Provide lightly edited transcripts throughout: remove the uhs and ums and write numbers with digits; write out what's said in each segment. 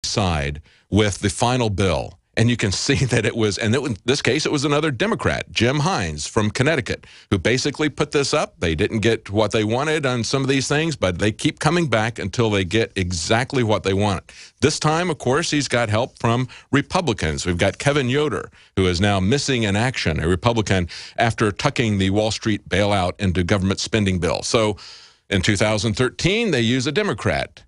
side with the final bill. And you can see that it was, and in this case, it was another Democrat, Jim Hines from Connecticut, who basically put this up. They didn't get what they wanted on some of these things, but they keep coming back until they get exactly what they want. This time, of course, he's got help from Republicans. We've got Kevin Yoder, who is now missing in action, a Republican, after tucking the Wall Street bailout into government spending bill. So in 2013, they use a Democrat,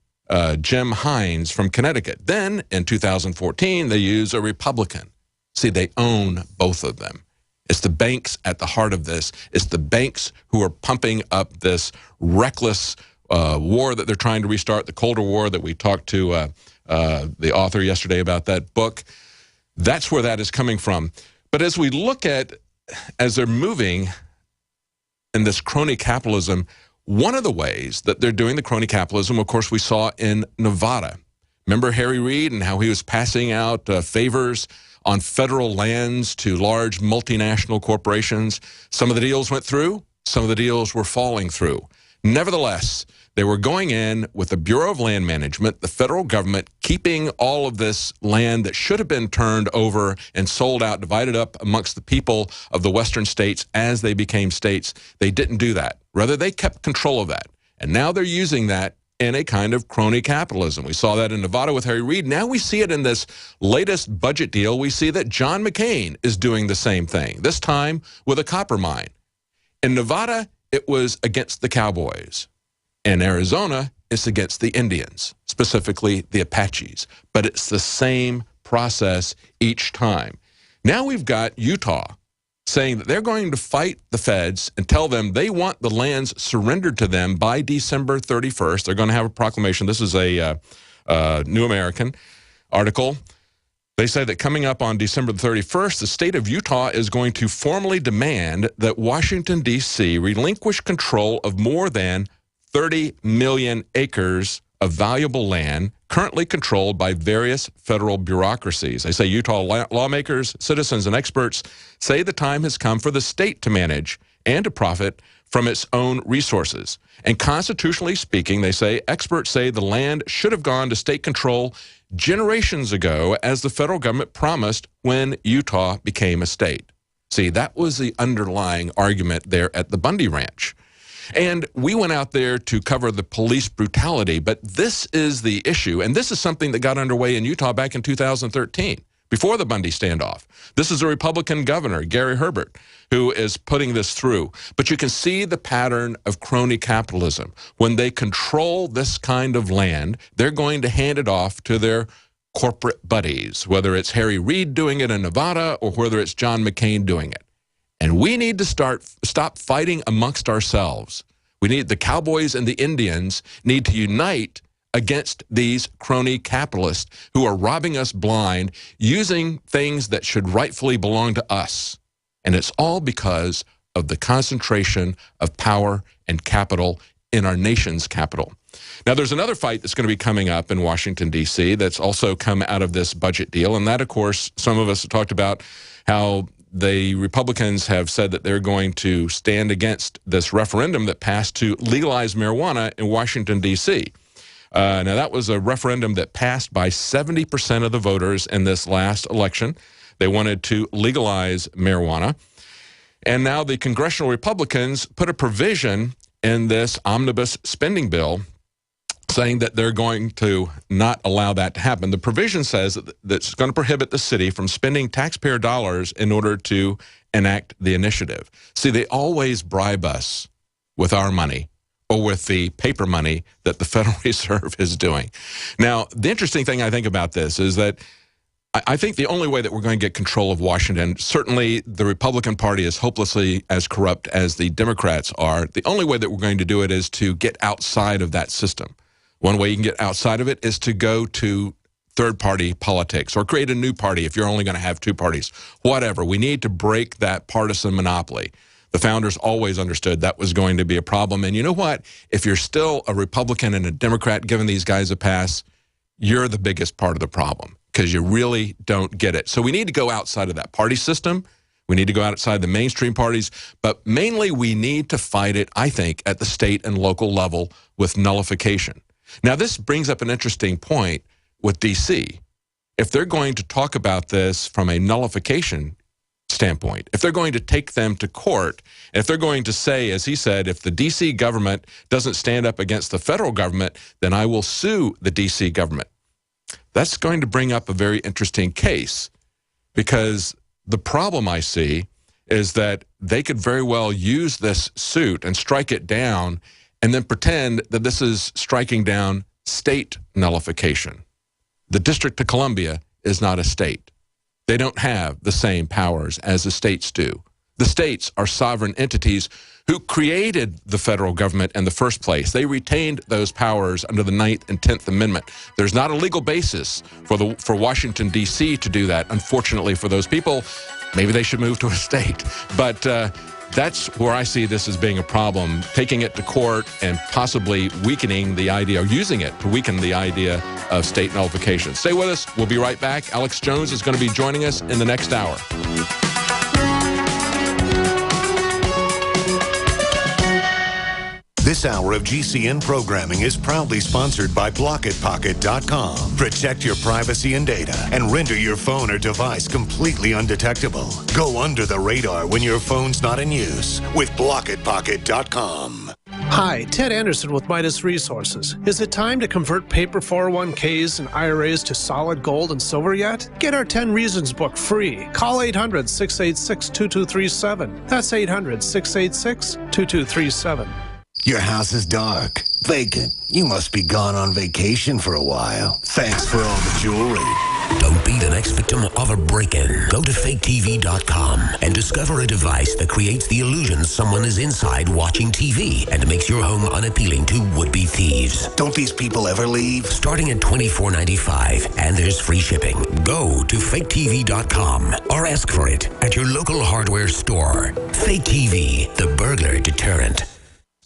Jim Hines from Connecticut. Then, in 2014, they use a Republican. See, they own both of them. It's the banks at the heart of this. It's the banks who are pumping up this reckless war that they're trying to restart, the Colder War that we talked to the author yesterday about that book. That's where that is coming from. But as we look at, as they're moving in this crony capitalism, one of the ways that they're doing the crony capitalism, of course, we saw in Nevada. Remember Harry Reid and how he was passing out favors on federal lands to large multinational corporations? Some of the deals went through. Some of the deals were falling through. Nevertheless, they were going in with the Bureau of Land Management, the federal government, keeping all of this land that should have been turned over and sold out, divided up amongst the people of the western states as they became states. They didn't do that. Rather, they kept control of that. And now they're using that in a kind of crony capitalism. We saw that in Nevada with Harry Reid. Now we see it in this latest budget deal. We see that John McCain is doing the same thing, this time with a copper mine. In Nevada, it was against the cowboys. In Arizona, it's against the Indians, specifically the Apaches. But it's the same process each time. Now we've got Utah saying that they're going to fight the feds and tell them they want the lands surrendered to them by December 31st. They're going to have a proclamation. This is a New American article. They say that coming up on December the 31st, the state of Utah is going to formally demand that Washington, D.C. relinquish control of more than 30 million acres of valuable land currently controlled by various federal bureaucracies. They say Utah lawmakers, citizens, and experts say the time has come for the state to manage and to profit from its own resources. And constitutionally speaking, they say, experts say the land should have gone to state control generations ago, as the federal government promised when Utah became a state. See, that was the underlying argument there at the Bundy Ranch. And we went out there to cover the police brutality, but this is the issue, and this is something that got underway in Utah back in 2013, before the Bundy standoff. This is a Republican governor, Gary Herbert, who is putting this through. But you can see the pattern of crony capitalism. When they control this kind of land, they're going to hand it off to their corporate buddies, whether it's Harry Reid doing it in Nevada or whether it's John McCain doing it. And we need to stop fighting amongst ourselves. We need the cowboys and the Indians need to unite against these crony capitalists who are robbing us blind, using things that should rightfully belong to us. And it's all because of the concentration of power and capital in our nation's capital. Now, there's another fight that's going to be coming up in Washington, D.C. that's also come out of this budget deal. And that, of course, some of us have talked about how the Republicans have said that they're going to stand against this referendum that passed to legalize marijuana in Washington, D.C. Now, that was a referendum that passed by 70% of the voters in this last election. They wanted to legalize marijuana. And now the congressional Republicans put a provision in this omnibus spending bill saying that they're going to not allow that to happen. The provision says that it's going to prohibit the city from spending taxpayer dollars in order to enact the initiative. See, they always bribe us with our money or with the paper money that the Federal Reserve is doing. Now, the interesting thing I think about this is that I think the only way that we're going to get control of Washington, certainly the Republican Party is hopelessly as corrupt as the Democrats are. The only way that we're going to do it is to get outside of that system. One way you can get outside of it is to go to third-party politics or create a new party if you're only going to have two parties. Whatever. We need to break that partisan monopoly. The founders always understood that was going to be a problem. And you know what? If you're still a Republican and a Democrat giving these guys a pass, you're the biggest part of the problem because you really don't get it. So we need to go outside of that party system. We need to go outside the mainstream parties. But mainly we need to fight it, I think, at the state and local level with nullification. Now, this brings up an interesting point. with D.C. If they're going to talk about this from a nullification standpoint, if they're going to take them to court, if they're going to say, as he said, if the D.C. government doesn't stand up against the federal government, then I will sue the D.C. government. That's going to bring up a very interesting case, because the problem I see is that they could very well use this suit and strike it down and then pretend that this is striking down state nullification. The District of Columbia is not a state. They don't have the same powers as the states do. The states are sovereign entities who created the federal government in the first place. They retained those powers under the 9th and 10th Amendment. There's not a legal basis for Washington, D.C. to do that. Unfortunately for those people, maybe they should move to a state. But that's where I see this as being a problem, taking it to court and possibly weakening the idea, or using it to weaken the idea of state nullification. Stay with us. We'll be right back. Alex Jones is going to be joining us in the next hour. This hour of GCN programming is proudly sponsored by BlockitPocket.com. Protect your privacy and data and render your phone or device completely undetectable. Go under the radar when your phone's not in use with BlockitPocket.com. Hi, Ted Anderson with Midas Resources. Is it time to convert paper 401ks and IRAs to solid gold and silver yet? Get our 10 Reasons book free. Call 800-686-2237. That's 800-686-2237. Your house is dark, vacant. You must be gone on vacation for a while. Thanks for all the jewelry. Don't be the next victim of a break-in. Go to faketv.com and discover a device that creates the illusion someone is inside watching TV and makes your home unappealing to would-be thieves. Don't these people ever leave? Starting at $24.95, and there's free shipping. Go to faketv.com or ask for it at your local hardware store. Fake TV, the burglar deterrent.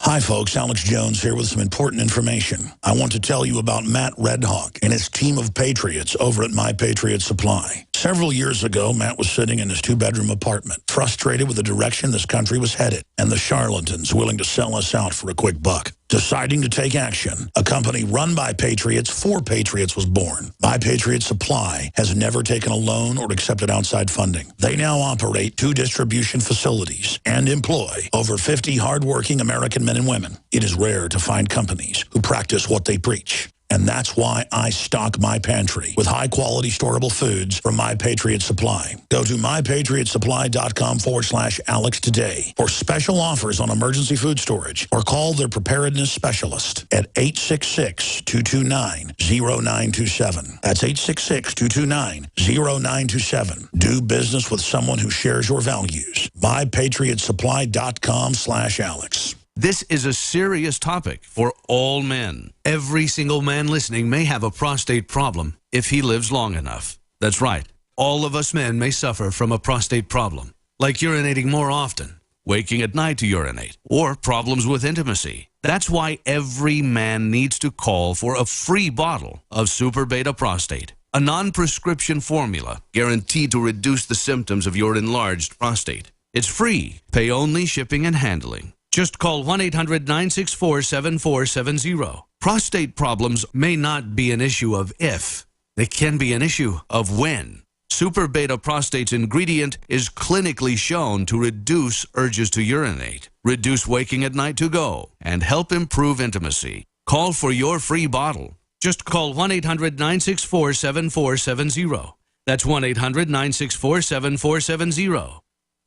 Hi, folks. Alex Jones here with some important information. I want to tell you about Matt Redhawk and his team of patriots over at My Patriot Supply. Several years ago, Matt was sitting in his two-bedroom apartment, frustrated with the direction this country was headed and the charlatans willing to sell us out for a quick buck. Deciding to take action, a company run by patriots for patriots was born. My Patriot Supply has never taken a loan or accepted outside funding. They now operate 2 distribution facilities and employ over 50 hardworking American men and women. It is rare to find companies who practice what they preach. And that's why I stock my pantry with high-quality storable foods from My Patriot Supply. Go to mypatriotsupply.com/Alex today for special offers on emergency food storage, or call their preparedness specialist at 866-229-0927. That's 866-229-0927. Do business with someone who shares your values. mypatriotsupply.com/Alex. This is a serious topic for all men. Every single man listening may have a prostate problem if he lives long enough. That's right. All of us men may suffer from a prostate problem, like urinating more often, waking at night to urinate, or problems with intimacy. That's why every man needs to call for a free bottle of Super Beta Prostate, a non-prescription formula guaranteed to reduce the symptoms of your enlarged prostate. It's free. Pay only shipping and handling. Just call 1-800-964-7470. Prostate problems may not be an issue of if. They can be an issue of when. Super Beta Prostate's ingredient is clinically shown to reduce urges to urinate, reduce waking at night to go, and help improve intimacy. Call for your free bottle. Just call 1-800-964-7470. That's 1-800-964-7470.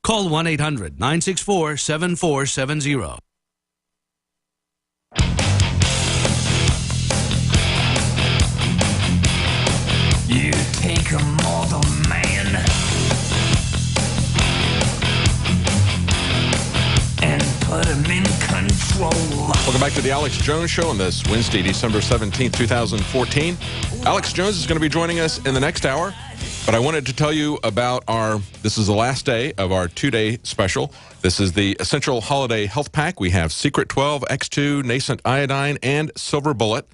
Call 1-800-964-7470. You take a mortal man and put him in control. Welcome back to the Alex Jones Show on this Wednesday, December 17th, 2014. Alex Jones is going to be joining us in the next hour. But I wanted to tell you about this is the last day of our 2-day special. This is the Essential Holiday Health Pack. We have Secret 12, X2, Nascent Iodine, and Silver Bullet,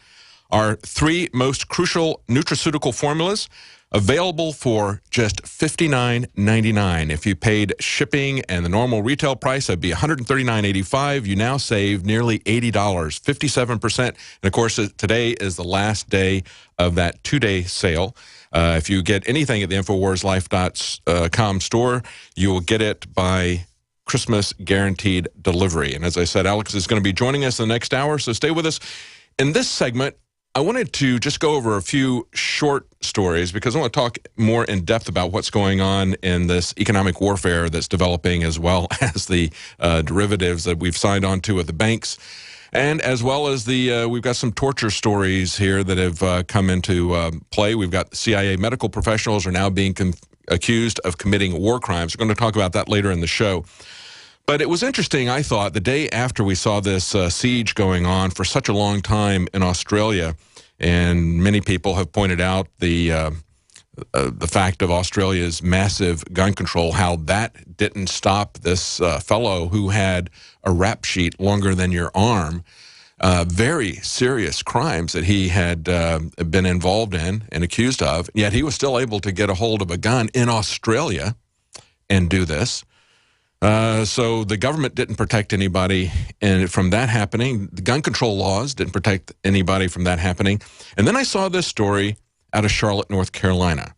our 3 most crucial nutraceutical formulas. available for just $59.99. If you paid shipping and the normal retail price, that'd be $139.85. You now save nearly $80, 57%. And of course, today is the last day of that 2-day sale. If you get anything at the InfoWarsLife.com store, you will get it by Christmas guaranteed delivery. And as I said, Alex is going to be joining us in the next hour, so stay with us. In this segment, I wanted to just go over a few short stories because I want to talk more in depth about what's going on in this economic warfare that's developing, as well as the derivatives that we've signed on to with the banks, and as well as the we've got some torture stories here that have come into play. We've got CIA medical professionals are now being accused of committing war crimes. We're going to talk about that later in the show. But it was interesting, I thought, the day after we saw this siege going on for such a long time in Australia, and many people have pointed out the fact of Australia's massive gun control, how that didn't stop this fellow who had a rap sheet longer than your arm, very serious crimes that he had been involved in and accused of, yet he was still able to get a hold of a gun in Australia and do this. So the government didn't protect anybody from that happening. The gun control laws didn't protect anybody from that happening. And then I saw this story out of Charlotte, North Carolina.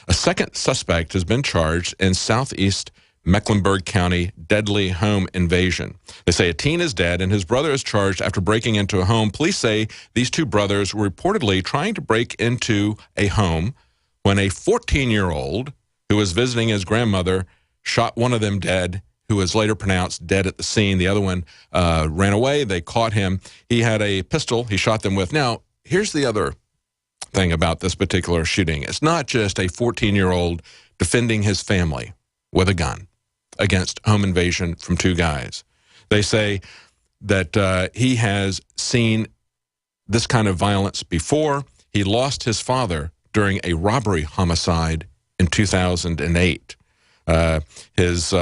A second suspect has been charged in southeast Mecklenburg County deadly home invasion. They say a teen is dead and his brother is charged after breaking into a home. Police say these two brothers were reportedly trying to break into a home when a 14-year-old who was visiting his grandmother shot one of them dead, who was later pronounced dead at the scene. The other one ran away. They caught him. He had a pistol he shot them with. Now, here's the other thing about this particular shooting. It's not just a 14-year-old defending his family with a gun against home invasion from two guys. They say that he has seen this kind of violence before. He lost his father during a robbery homicide in 2008. His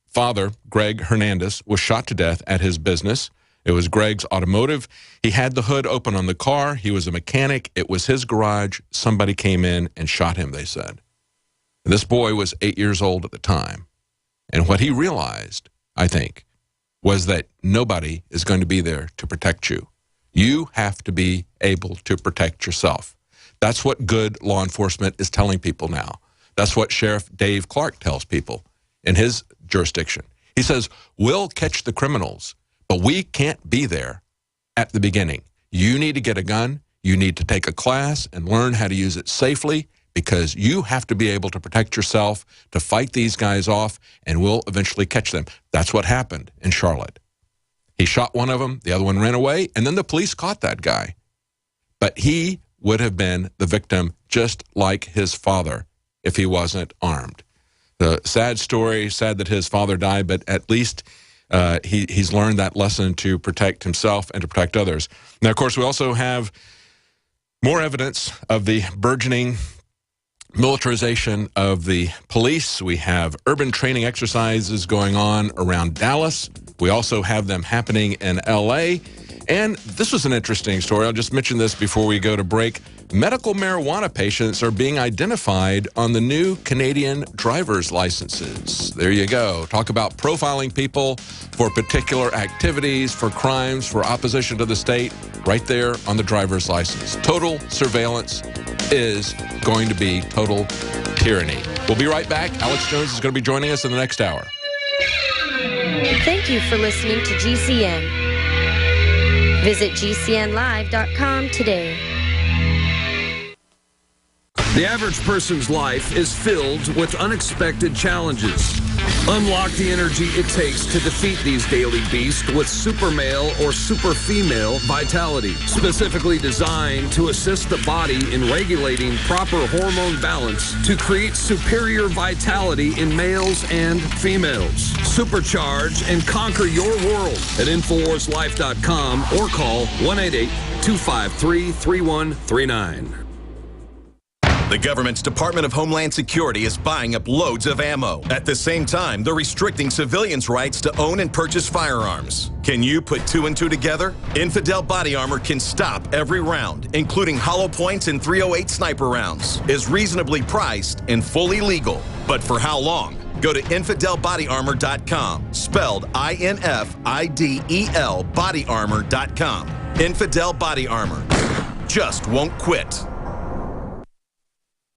father, Greg Hernandez, was shot to death at his business. It was Greg's automotive. He had the hood open on the car. He was a mechanic. It was his garage. Somebody came in and shot him, they said. This boy was 8 years old at the time. And what he realized, I think, was that nobody is going to be there to protect you. You have to be able to protect yourself. That's what good law enforcement is telling people now. That's what Sheriff Dave Clark tells people in his jurisdiction. He says, we'll catch the criminals, but we can't be there at the beginning. You need to get a gun. You need to take a class and learn how to use it safely, because you have to be able to protect yourself to fight these guys off, and we'll eventually catch them. That's what happened in Charlotte. He shot one of them. The other one ran away, and then the police caught that guy. But he would have been the victim just like his father if he wasn't armed. The sad story, sad that his father died, but at least he's learned that lesson to protect himself and to protect others. Now, of course, we also have more evidence of the burgeoning militarization of the police. We have urban training exercises going on around Dallas. We also have them happening in L.A., and this was an interesting story. I'll just mention this before we go to break. Medical marijuana patients are being identified on the new Canadian driver's licenses. There you go. Talk about profiling people for particular activities, for crimes, for opposition to the state, right there on the driver's license. Total surveillance is going to be total tyranny. We'll be right back. Alex Jones is going to be joining us in the next hour. Thank you for listening to GCN. Visit GCNlive.com today. The average person's life is filled with unexpected challenges. Unlock the energy it takes to defeat these daily beasts with Super Male or Super Female Vitality, specifically designed to assist the body in regulating proper hormone balance to create superior vitality in males and females. Supercharge and conquer your world at InfoWarsLife.com or call 1-888-253-3139. The government's Department of Homeland Security is buying up loads of ammo. At the same time, they're restricting civilians' rights to own and purchase firearms. Can you put 2 and 2 together? Infidel Body Armor can stop every round, including hollow points and .308 sniper rounds, is reasonably priced and fully legal. But for how long? Go to InfidelBodyArmor.com, spelled INFIDEL bodyarmor.com. Infidel Body Armor just won't quit.